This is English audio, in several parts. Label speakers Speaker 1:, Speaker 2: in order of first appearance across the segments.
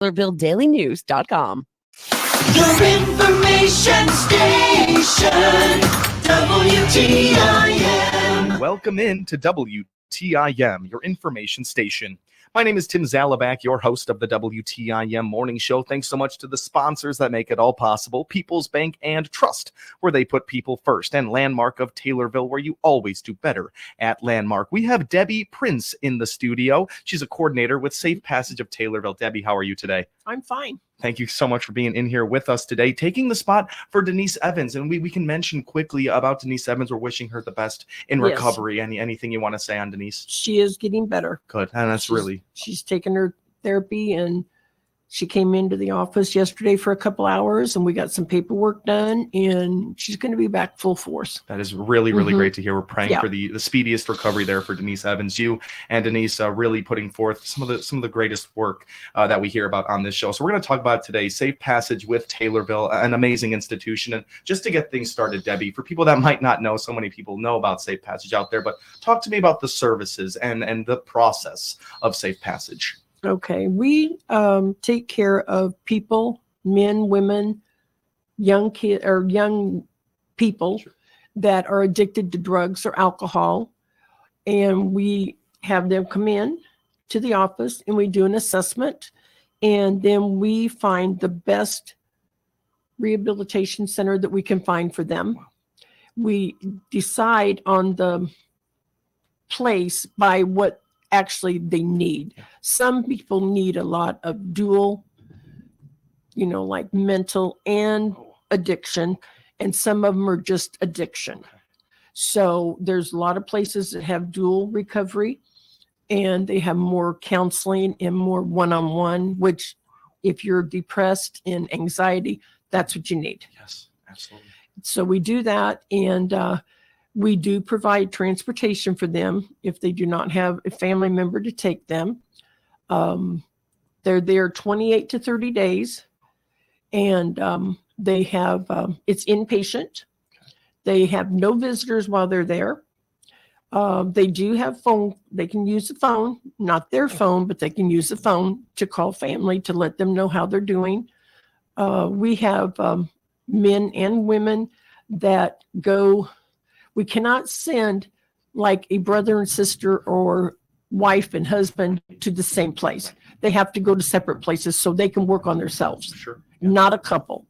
Speaker 1: TaylorvilleDailyNews.com.
Speaker 2: Your information station, WTIM.
Speaker 3: Welcome in to WTIM, your information station. My name is Tim Zalabak, your host of the WTIM Morning Show. Thanks so much to the sponsors that make it all possible. People's Bank and Trust, where they put people first. And Landmark of Taylorville, where you always do better at Landmark. We have Debbie Prince in the studio. She's a coordinator with Safe Passage of Taylorville. Debbie, how are you today?
Speaker 4: I'm fine.
Speaker 3: Thank you so much for being in here with us today, taking the spot for Denise Evans. And we can mention quickly about Denise Evans. We're wishing her the best in recovery. Anything you want to say on Denise?
Speaker 4: She is getting better.
Speaker 3: Good. And
Speaker 4: she's taken her therapy, and she came into the office yesterday for a couple hours, and we got some paperwork done, and she's going to be back full force.
Speaker 3: That is really great to hear. We're praying for the speediest recovery there for Denise Evans. You and Denise really putting forth some of the greatest work that we hear about on this show. So we're going to talk about today Safe Passage with Taylorville, an amazing institution. And just to get things started, Debbie, for people that might not know, so many people know about Safe Passage out there, but talk to me about the services and the process of Safe Passage.
Speaker 4: Okay, we take care of people, men, women, young people that are addicted to drugs or alcohol, and we have them come in to the office and we do an assessment, and then we find the best rehabilitation center that we can find for them. We decide on the place by what actually they need. Some people need a lot of dual, like mental and addiction, and some of them are just addiction. So there's a lot of places that have dual recovery, and they have more counseling and more one-on-one, which if you're depressed and anxiety, that's what you need.
Speaker 3: Yes, absolutely.
Speaker 4: So we do that, and we do provide transportation for them if they do not have a family member to take them. They're there 28 to 30 days, and they have, it's inpatient. They have no visitors while they're there. They do have phone. They can use the phone, not their phone, but they can use the phone to call family to let them know how they're doing. We have men and women that go. We cannot send like a brother and sister or wife and husband to the same place. They have to go to separate places so they can work on themselves.
Speaker 3: Sure.
Speaker 4: Not a couple.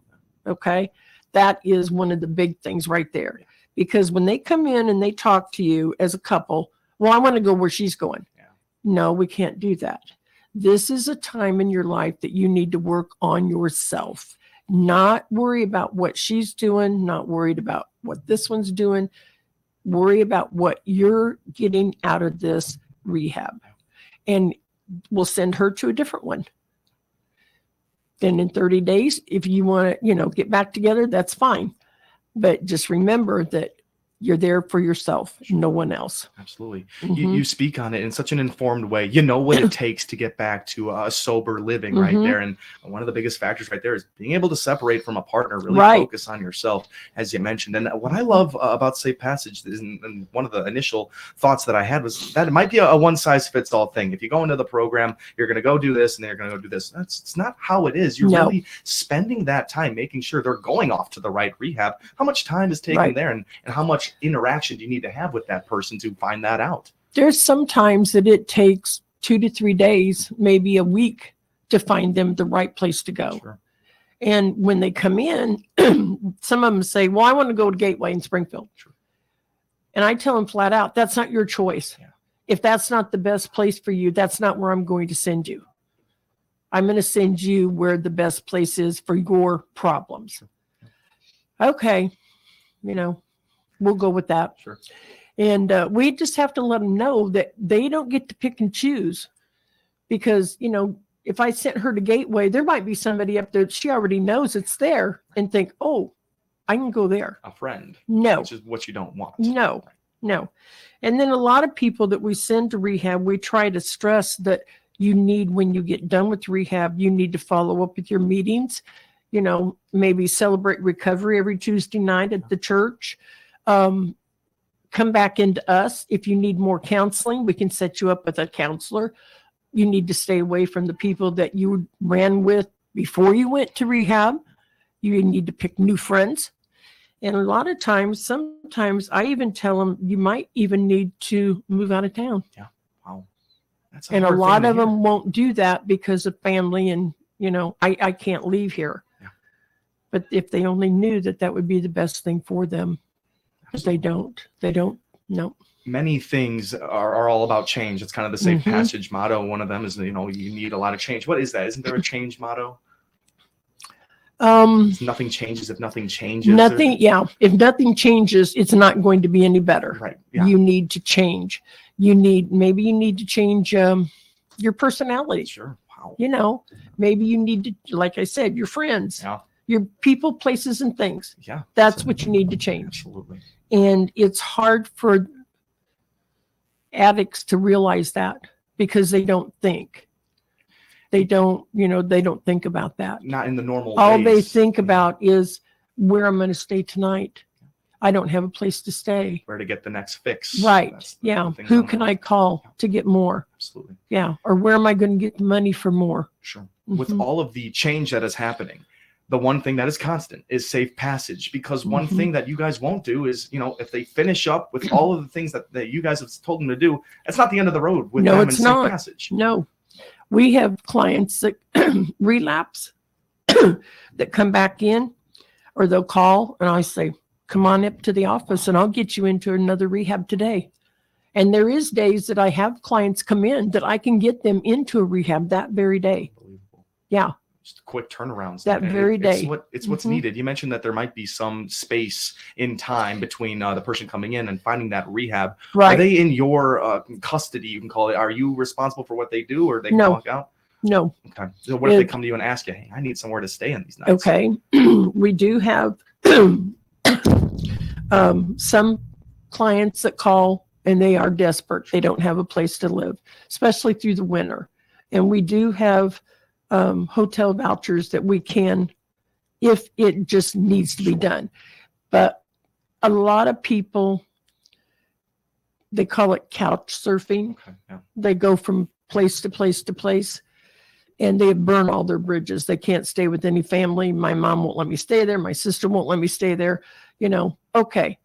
Speaker 4: Okay. That is one of the big things right there. Because when they come in and they talk to you as a couple, well, I want to go where she's going. Yeah. No, we can't do that. This is a time in your life that you need to work on yourself. Not worry about what she's doing, not worried about what this one's doing. Worry about what you're getting out of this rehab. And we'll send her to a different one. Then in 30 days, if you want to, get back together, that's fine. But just remember that you're there for yourself, no one else.
Speaker 3: Absolutely.
Speaker 4: Mm-hmm.
Speaker 3: You speak on it in such an informed way. You know what it takes to get back to a sober living right there. And one of the biggest factors right there is being able to separate from a partner, really focus on yourself, as you mentioned. And what I love about Safe Passage is, and one of the initial thoughts that I had was that it might be a one-size-fits-all thing. If you go into the program, you're going to go do this and they're going to go do this. It's not how it is. You're really spending that time making sure they're going off to the right rehab. How much time is taken there, and how much interaction do you need to have with that person to find that out?
Speaker 4: There's sometimes that it takes 2 to 3 days, maybe a week, to find them the right place to go.
Speaker 3: Sure.
Speaker 4: And when they come in, some of them say, well, I want to go to Gateway in Springfield. Sure. And I tell them flat out, that's not your choice. Yeah. If that's not the best place for you, that's not where I'm going to send you. I'm going to send you where the best place is for your problems. Sure. Yeah. Okay. We'll go with that.
Speaker 3: Sure.
Speaker 4: And we just have to let them know that they don't get to pick and choose, because, if I sent her to Gateway, there might be somebody up there that she already knows it's there and think, oh, I can go there.
Speaker 3: A friend.
Speaker 4: No.
Speaker 3: Which is what you don't want.
Speaker 4: No. And then a lot of people that we send to rehab, we try to stress that you need, when you get done with rehab, you need to follow up with your meetings, maybe celebrate recovery every Tuesday night at the church. Come back into us. If you need more counseling, we can set you up with a counselor. You need to stay away from the people that you ran with before you went to rehab. You need to pick new friends. And a lot of times, sometimes I even tell them you might even need to move out of town.
Speaker 3: Yeah. Wow. That's
Speaker 4: And a
Speaker 3: hard
Speaker 4: lot
Speaker 3: thing to
Speaker 4: of
Speaker 3: hear.
Speaker 4: them won't do that because of family and, I can't leave here.
Speaker 3: Yeah.
Speaker 4: But if they only knew that that would be the best thing for them, but they don't. No.
Speaker 3: Many things are all about change. It's kind of the safe
Speaker 4: Mm-hmm.
Speaker 3: passage motto. One of them is, you need a lot of change. What is that? Isn't there a change motto? If nothing changes, if nothing changes.
Speaker 4: Nothing. Yeah. If nothing changes, it's not going to be any better.
Speaker 3: Right. Yeah.
Speaker 4: You need to change. Maybe you need to change your personality.
Speaker 3: Sure. Wow.
Speaker 4: Maybe you need to, like I said, your friends,
Speaker 3: Yeah.
Speaker 4: your people, places, and things.
Speaker 3: Yeah.
Speaker 4: That's what you need to change.
Speaker 3: Absolutely.
Speaker 4: And it's hard for addicts to realize that because they don't think. They don't think about that.
Speaker 3: Not in the normal
Speaker 4: All
Speaker 3: ways.
Speaker 4: they think about is where I'm going to stay tonight. I don't have a place to stay.
Speaker 3: Where to get the next fix.
Speaker 4: Right.
Speaker 3: That's the
Speaker 4: Yeah.
Speaker 3: thing
Speaker 4: Who
Speaker 3: on
Speaker 4: can
Speaker 3: that.
Speaker 4: I call to get more?
Speaker 3: Absolutely.
Speaker 4: Yeah. Or where am I going to get the money for more?
Speaker 3: Sure. With
Speaker 4: Mhm.
Speaker 3: all of the change that is happening, the one thing that is constant is safe passage, because one
Speaker 4: Mhm.
Speaker 3: thing that you guys won't do is, if they finish up with all of the things that you guys have told them to do, it's not the end of the road with
Speaker 4: No,
Speaker 3: them
Speaker 4: it's
Speaker 3: and safe
Speaker 4: not.
Speaker 3: passage.
Speaker 4: No. We have clients that relapse that come back in, or they'll call and I say, come on up to the office and I'll get you into another rehab today. And there is days that I have clients come in that I can get them into a rehab that very day.
Speaker 3: Unbelievable.
Speaker 4: Yeah.
Speaker 3: Just quick turnarounds.
Speaker 4: That very day.
Speaker 3: It's what's
Speaker 4: Mhm.
Speaker 3: needed. You mentioned that there might be some space in time between the person coming in and finding that rehab. Are
Speaker 4: Right.
Speaker 3: they in your custody, you can call it? Are you responsible for what they do, or they can
Speaker 4: No.
Speaker 3: walk out?
Speaker 4: No.
Speaker 3: Okay. So what if they
Speaker 4: It-
Speaker 3: come to you and ask you, hey, I need somewhere to stay in these nights?
Speaker 4: Okay. We do have some clients that call and they are desperate. They don't have a place to live, especially through the winter. And we do have hotel vouchers that we can, if it just needs to be done. But a lot of people, they call it couch surfing.
Speaker 3: Okay. Yeah.
Speaker 4: They go from place to place to place and they burn all their bridges. They can't stay with any family. My mom won't let me stay there. My sister won't let me stay there. Okay,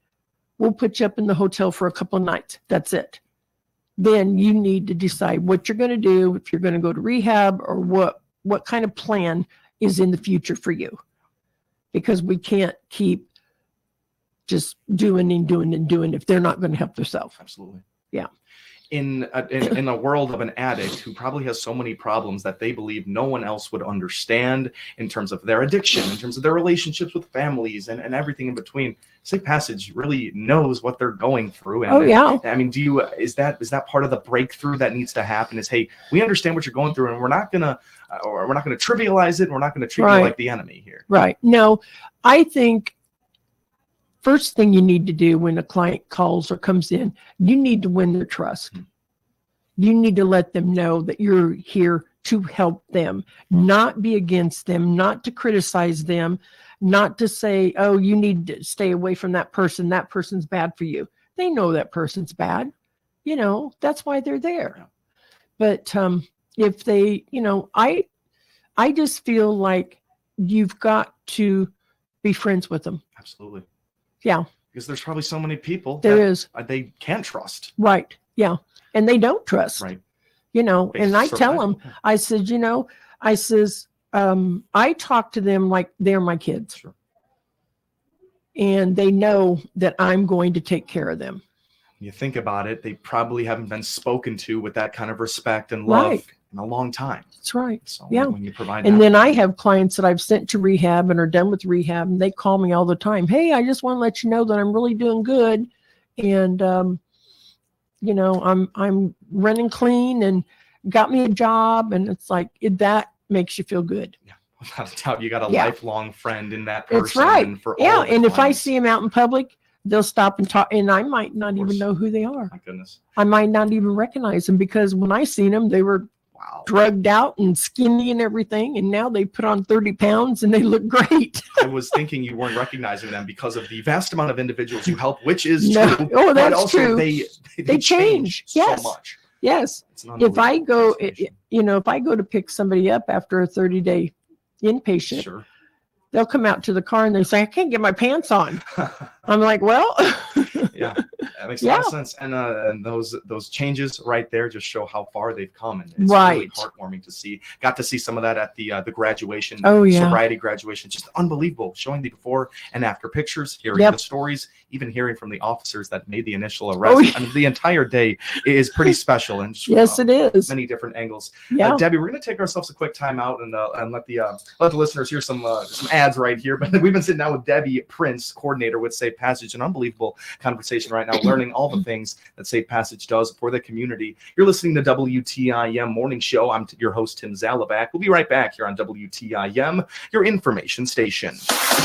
Speaker 4: we'll put you up in the hotel for a couple of nights. That's it. Then you need to decide what you're going to do, if you're going to go to rehab or what kind of plan is in the future for you. Because we can't keep just doing if they're not going to help themselves.
Speaker 3: Absolutely.
Speaker 4: Yeah.
Speaker 3: In a world of an addict who probably has so many problems that they believe no one else would understand in terms of their addiction, in terms of their relationships with families and everything in between, Safe Passage really knows what they're going through. And,
Speaker 4: Oh, yeah.
Speaker 3: I mean, is that part of the breakthrough that needs to happen? Is, hey, we understand what you're going through, and we're not gonna trivialize it. And we're not gonna treat you
Speaker 4: Right.
Speaker 3: like the enemy here.
Speaker 4: Right. No, I think first thing you need to do when a client calls or comes in, you need to win their trust. You need to let them know that you're here to help them, not be against them, not to criticize them, not to say, oh, you need to stay away from that person. That person's bad for you. They know that person's bad. That's why they're there.
Speaker 3: Yeah.
Speaker 4: But if they, I just feel like you've got to be friends with them.
Speaker 3: Absolutely.
Speaker 4: Yeah.
Speaker 3: Because there's probably so many people
Speaker 4: There
Speaker 3: that
Speaker 4: is.
Speaker 3: They can't trust.
Speaker 4: Right. Yeah. And they don't trust.
Speaker 3: Right.
Speaker 4: And I tell
Speaker 3: survive.
Speaker 4: them, I said, I talk to them like they're my kids.
Speaker 3: Sure.
Speaker 4: And they know that I'm going to take care of them.
Speaker 3: You think about it, they probably haven't been spoken to with that kind of respect and love
Speaker 4: Right.
Speaker 3: in a long time.
Speaker 4: That's right.
Speaker 3: So
Speaker 4: Yeah.
Speaker 3: when you provide
Speaker 4: And
Speaker 3: that,
Speaker 4: then I have clients that I've sent to rehab and are done with rehab, and they call me all the time. Hey, I just want to let you know that I'm really doing good. And, I'm running clean and got me a job. And it's like, that makes you feel good.
Speaker 3: without a doubt, you got a
Speaker 4: Yeah.
Speaker 3: lifelong friend in that person.
Speaker 4: That's right.
Speaker 3: And for
Speaker 4: Yeah.
Speaker 3: all the
Speaker 4: And if I
Speaker 3: clients.
Speaker 4: see them out in public, they'll stop and talk, and I might not even
Speaker 3: course.
Speaker 4: know who they are.
Speaker 3: My goodness.
Speaker 4: I might not even recognize them because when I seen them, they were
Speaker 3: Wow.
Speaker 4: drugged out and skinny and everything. And now they put on 30 pounds and they look great.
Speaker 3: I was thinking you weren't recognizing them because of the vast amount of individuals you help, which is
Speaker 4: No.
Speaker 3: true.
Speaker 4: Oh,
Speaker 3: but
Speaker 4: that's
Speaker 3: also
Speaker 4: true.
Speaker 3: They
Speaker 4: They change.
Speaker 3: so
Speaker 4: Yes.
Speaker 3: much.
Speaker 4: Yes.
Speaker 3: It's an
Speaker 4: If I
Speaker 3: unbelievable
Speaker 4: go,
Speaker 3: transformation.
Speaker 4: if I go to pick somebody up after a 30-day inpatient,
Speaker 3: Sure.
Speaker 4: they'll come out to the car and they say, I can't get my pants on. I'm like, well,
Speaker 3: Yeah, that makes a lot of sense. And those changes right there just show how far they've come, and it's really heartwarming to see. Got to see some of that at the graduation, sobriety graduation, just unbelievable. Showing the before and after pictures, hearing the stories, even hearing from the officers that made the initial arrest. I mean, the entire day is pretty special, and just,
Speaker 4: it is
Speaker 3: many different angles. Debbie, we're going to take ourselves a quick time out and let the listeners hear some ads right here. But we've been sitting down with Debbie Prince, coordinator with Safe Passage, an unbelievable conversation right now, learning all the things that Safe Passage does for the community. You're listening to WTIM Morning Show. I'm your host, Tim Zalabak. We'll be right back here on WTIM, your information station.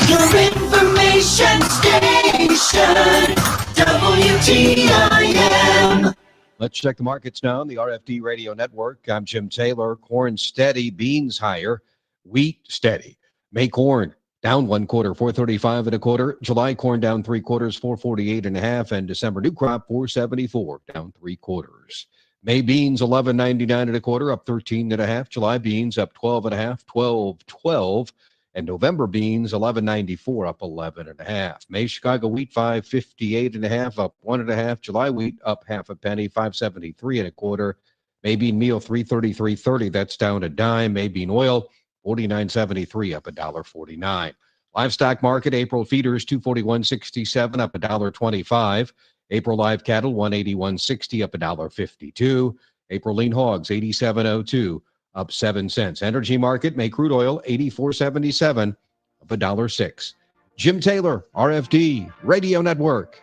Speaker 2: Your information station, WTIM.
Speaker 1: Let's check the markets now on the RFD Radio Network. I'm Jim Taylor. Corn steady, beans higher, wheat steady. May corn down 1/4, 435 1/4. July corn down 3/4, 448 1/2, and December new crop 474 down 3/4. May beans 11.99 1/4, up 13 1/2. July beans up 12 1/2, 12.12, and November beans 11.94, up 11 1/2. May Chicago wheat 558 1/2, up 1 1/2. July wheat up 1/2 penny, 573 1/4. May bean meal 333.30, that's down a dime. May bean oil 49.73, up $1.49. Livestock market, April feeders 241.67, up $1.25. April live cattle 181.60, up $1.52. April lean hogs 87.02, up 7 cents. Energy market, May crude oil 84.77, up $1.06. Jim Taylor, RFD Radio Network.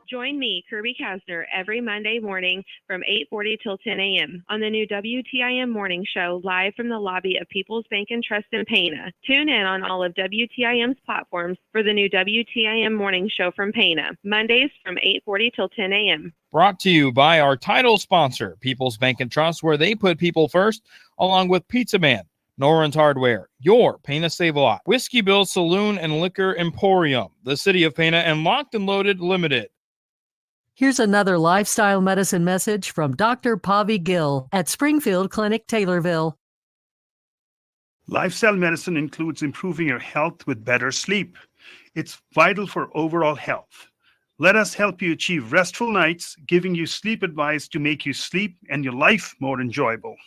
Speaker 5: Join me, Kirby Kasner, every Monday morning from 8:40 till 10 a.m. on the new WTIM Morning Show, live from the lobby of People's Bank and Trust in Pana. Tune in on all of WTIM's platforms for the new WTIM Morning Show from Pana, Mondays from 8:40 till 10 a.m.
Speaker 6: Brought to you by our title sponsor, People's Bank and Trust, where they put people first, along with Pizza Man, Noren's Hardware, your Pana Save-A-Lot, Whiskey Bill Saloon and Liquor Emporium, the City of Pana, and Locked and Loaded Limited.
Speaker 7: Here's another lifestyle medicine message from Dr. Pavi Gill at Springfield Clinic, Taylorville.
Speaker 8: Lifestyle medicine includes improving your health with better sleep. It's vital for overall health. Let us help you achieve restful nights, giving you sleep advice to make you sleep and your life more enjoyable.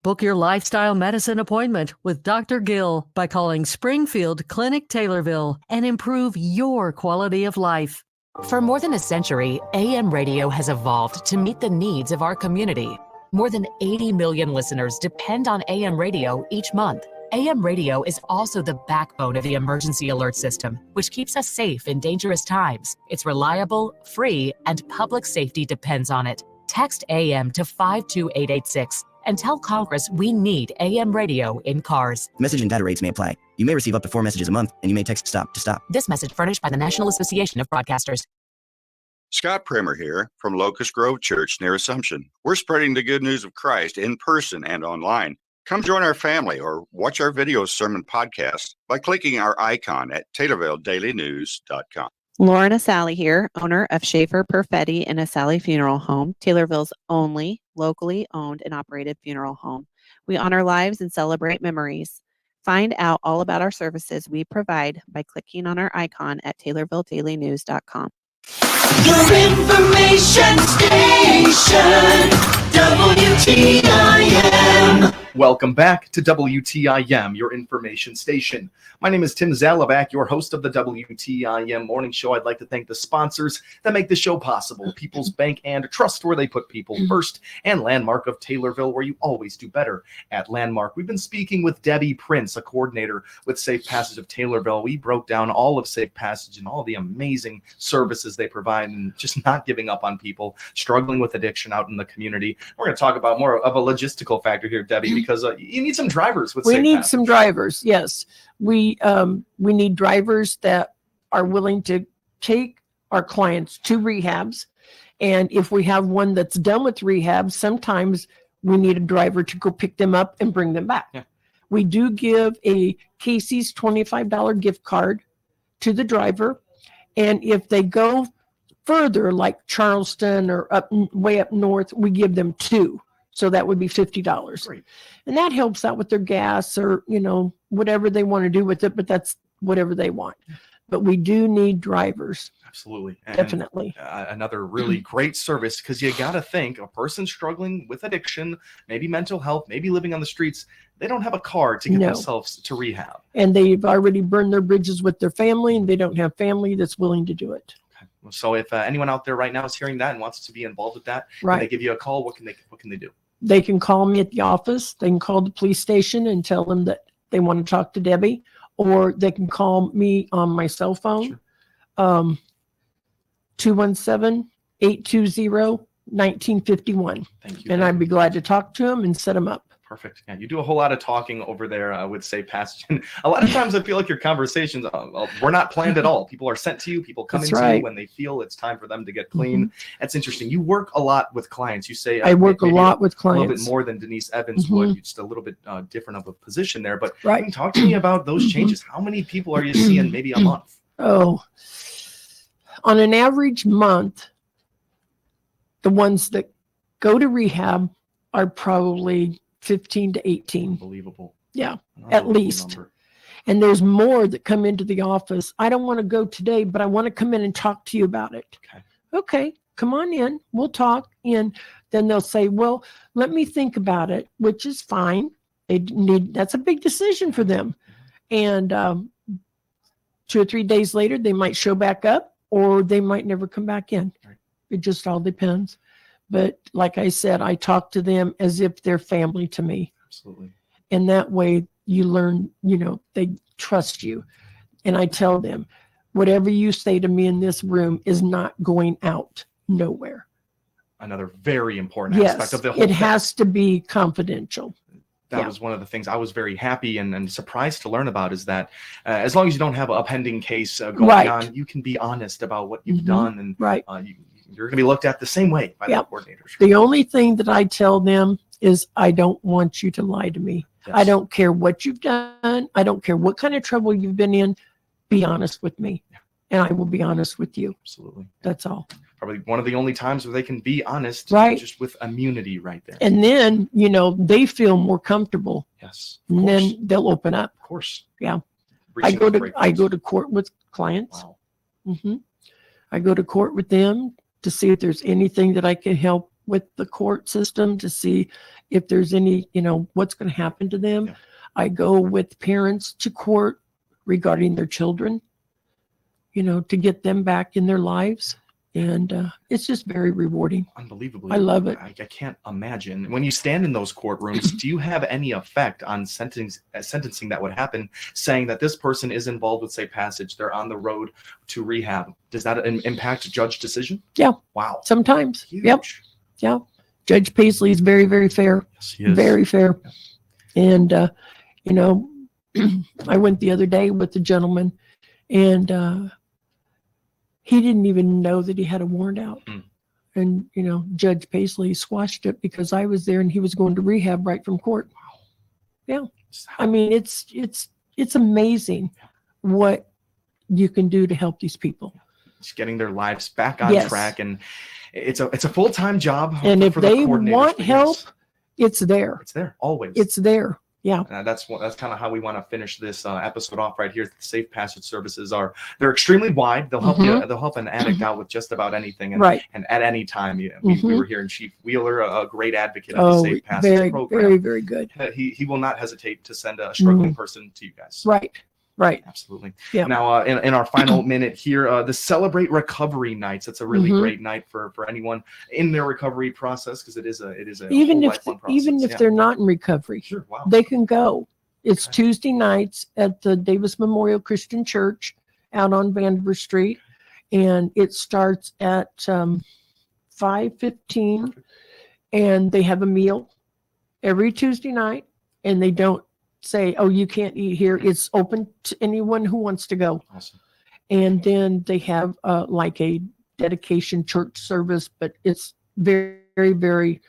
Speaker 7: Book your lifestyle medicine appointment with Dr. Gill by calling Springfield Clinic, Taylorville, and improve your quality of life.
Speaker 9: For more than a century, AM radio has evolved to meet the needs of our community. More than 80 million listeners depend on AM radio each month. AM radio is also the backbone of the emergency alert system, which keeps us safe in dangerous times. It's reliable, free, and public safety depends on it. Text AM to 52886 and tell Congress we need AM radio in cars.
Speaker 10: Message and data rates may apply. You may receive up to 4 messages a month, and you may text STOP to stop.
Speaker 9: This message furnished by the National Association of Broadcasters.
Speaker 11: Scott Primer here from Locust Grove Church near Assumption. We're spreading the good news of Christ in person and online. Come join our family or watch our video sermon podcast by clicking our icon at TaylorvilleDailyNews.com.
Speaker 12: Lauren Asali here, owner of Schaefer Perfetti and Asali Funeral Home, Taylorville's only locally owned and operated funeral home. We honor lives and celebrate memories. Find out all about our services we provide by clicking on our icon at TaylorvilleDailyNews.com.
Speaker 2: Your information station, WTIM.
Speaker 3: Welcome back to WTIM, your information station. My name is Tim Zalabak, your host of the WTIM Morning Show. I'd like to thank the sponsors that make the show possible. People's Bank and Trust, where they put people first, and Landmark of Taylorville, where you always do better at Landmark. We've been speaking with Debbie Prince, a coordinator with Safe Passage of Taylorville. We broke down all of Safe Passage and all the amazing services they provide and just not giving up on people struggling with addiction out in the community. We're going to talk about more of a logistical factor here, Debbie, because you need some drivers with Safe Passage.
Speaker 4: We need some drivers, yes. We need drivers that are willing to take our clients to rehabs. And if we have one that's done with rehab, sometimes we need a driver to go pick them up and bring them back.
Speaker 3: Yeah.
Speaker 4: We do give a Casey's $25 gift card to the driver. And if they go further, like Charleston or way up north, we give them 2. So that would be $50.
Speaker 3: Great.
Speaker 4: And that helps out with their gas or, whatever they want to do with it, but that's whatever they want. But we do need drivers.
Speaker 3: Absolutely. And,
Speaker 4: Definitely.
Speaker 3: Another really great service, because you got to think a person struggling with addiction, maybe mental health, maybe living on the streets, they don't have a car to get
Speaker 4: No.
Speaker 3: themselves to rehab.
Speaker 4: And they've already burned their bridges with their family, and they don't have family that's willing to do it.
Speaker 3: So if anyone out there right now is hearing that and wants to be involved with that,
Speaker 4: Right.
Speaker 3: when they give you a call, what can they do?
Speaker 4: They can call me at the office. They can call the police station and tell them that they want to talk to Debbie, or they can call me on my cell phone, 217-820-1951.
Speaker 3: Thank you.
Speaker 4: And I'd be glad to talk to them and set them up.
Speaker 3: Perfect. Yeah, you do a whole lot of talking over there with Safe Passage. And a lot of times I feel like your conversations were not planned at all. People are sent to you. People come
Speaker 4: That's
Speaker 3: into
Speaker 4: right.
Speaker 3: you when they feel it's time for them to get clean. That's interesting. You work a lot with clients. You say
Speaker 4: I work a
Speaker 3: maybe
Speaker 4: lot with
Speaker 3: a little bit
Speaker 4: clients.
Speaker 3: more than Denise Evans
Speaker 4: Mhm.
Speaker 3: would. Just a little bit different of a position there. But
Speaker 4: Right.
Speaker 3: can you talk to me about those changes. How many people are you seeing maybe a month?
Speaker 4: Oh, on an average month, the ones that go to rehab are probably 15 to 18.
Speaker 3: Unbelievable.
Speaker 4: Yeah,
Speaker 3: An
Speaker 4: at
Speaker 3: unbelievable
Speaker 4: least.
Speaker 3: number.
Speaker 4: And there's more that come into the office. I don't want to go today, but I want to come in and talk to you about it. Okay, come on in. We'll talk. And then they'll say, well, let me think about it, which is fine. That's a big decision for them. And 2 or 3 days later, they might show back up, or they might never come back in.
Speaker 3: Right.
Speaker 4: It just all depends. But like I said, I talk to them as if they're family to me.
Speaker 3: Absolutely.
Speaker 4: And that way you learn, they trust you. And I tell them, whatever you say to me in this room is not going out nowhere.
Speaker 3: Another very important aspect
Speaker 4: Yes,
Speaker 3: of the whole
Speaker 4: it
Speaker 3: thing.
Speaker 4: has to be confidential.
Speaker 3: That
Speaker 4: Yeah.
Speaker 3: was one of the things I was very happy and surprised to learn about, is that as long as you don't have a pending case going
Speaker 4: Right.
Speaker 3: on, you can be honest about what you've
Speaker 4: Mhm.
Speaker 3: done, and
Speaker 4: Right.
Speaker 3: You're going to be looked at the same way by
Speaker 4: Yep.
Speaker 3: the coordinators.
Speaker 4: The only thing that I tell them is I don't want you to lie to me. I
Speaker 3: Yes.
Speaker 4: don't care what you've done. I don't care what kind of trouble you've been in. Be honest with me, and I will be honest with you.
Speaker 3: Absolutely.
Speaker 4: That's all.
Speaker 3: Probably one of the only times where they can be honest,
Speaker 4: Right.
Speaker 3: just with immunity right there.
Speaker 4: And then, they feel more comfortable,
Speaker 3: Yes.
Speaker 4: and then they'll open up.
Speaker 3: Of course.
Speaker 4: Yeah.
Speaker 3: Reaching
Speaker 4: I
Speaker 3: a great place.
Speaker 4: go to court with clients.
Speaker 3: Wow.
Speaker 4: I go to court with them to see if there's anything that I can help with the court system, to see if there's any, what's going to happen to them.
Speaker 3: Yeah.
Speaker 4: I go with parents to court regarding their children, to get them back in their lives. And it's just very rewarding.
Speaker 3: Unbelievably.
Speaker 4: I love it.
Speaker 3: I can't imagine. When you stand in those courtrooms, do you have any effect on sentencing that would happen, saying that this person is involved with Safe Passage, they're on the road to rehab? Does that impact a judge decision?
Speaker 4: Yeah.
Speaker 3: Wow.
Speaker 4: Sometimes.
Speaker 3: Huge.
Speaker 4: Yep. Yeah. Judge Paisley is very, very fair.
Speaker 3: Yes, he is.
Speaker 4: Very fair. And, I went the other day with a gentleman, and he didn't even know that he had a warrant out.
Speaker 3: Mm.
Speaker 4: And, Judge Paisley squashed it because I was there and he was going to rehab right from court. Yeah. I mean, it's amazing what you can do to help these people.
Speaker 3: Just getting their lives back on
Speaker 4: Yes.
Speaker 3: track, and it's a full-time job.
Speaker 4: And if
Speaker 3: for the
Speaker 4: they
Speaker 3: coordinators,
Speaker 4: want
Speaker 3: but
Speaker 4: help,
Speaker 3: yes,
Speaker 4: it's there.
Speaker 3: it's there always.
Speaker 4: It's there. Yeah.
Speaker 3: That's kind of how we want to finish this episode off right here. The Safe Passage services they're extremely wide. They'll help you. They'll help an addict out with just about anything, and,
Speaker 4: Right.
Speaker 3: and at any time. We were hearing Chief Wheeler, a great advocate of the
Speaker 4: Oh,
Speaker 3: Safe Passage
Speaker 4: very,
Speaker 3: program.
Speaker 4: very, very good.
Speaker 3: He will not hesitate to send a struggling person to you guys.
Speaker 4: Right. Right.
Speaker 3: Absolutely.
Speaker 4: Yeah.
Speaker 3: Now, in our final minute here, the Celebrate Recovery Nights. That's a really
Speaker 4: Mhm.
Speaker 3: great night for anyone in their recovery process, because it is a
Speaker 4: Even
Speaker 3: whole
Speaker 4: if
Speaker 3: lifelong process.
Speaker 4: even if
Speaker 3: Yeah.
Speaker 4: they're not in recovery,
Speaker 3: Sure. Wow.
Speaker 4: they can go. It's
Speaker 3: Okay.
Speaker 4: Tuesday nights at the Davis Memorial Christian Church out on Vandiver Street, and it starts at 5:15, and they have a meal every Tuesday night, and they don't say, "Oh, you can't eat here." It's open to anyone who wants to go.
Speaker 3: Awesome.
Speaker 4: And then they have like a dedication church service, but it's very, very, very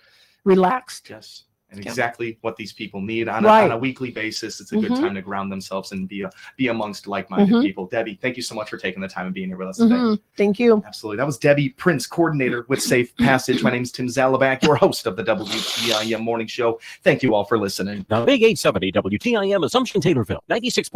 Speaker 4: relaxed.
Speaker 3: Yes. and
Speaker 4: Yeah.
Speaker 3: exactly what these people need on,
Speaker 4: Right.
Speaker 3: on a weekly basis. It's a good
Speaker 4: Mhm.
Speaker 3: time to ground themselves and be amongst like-minded
Speaker 4: Mhm.
Speaker 3: people. Debbie, thank you so much for taking the time and being here with us today.
Speaker 4: Mhm. Thank you.
Speaker 3: Absolutely. That was Debbie Prince, coordinator with Safe Passage. My name is Tim Zalabak, your host of the WTIM Morning Show. Thank you all for listening.
Speaker 13: The Big 870 WTIM Assumption Taylorville, 96.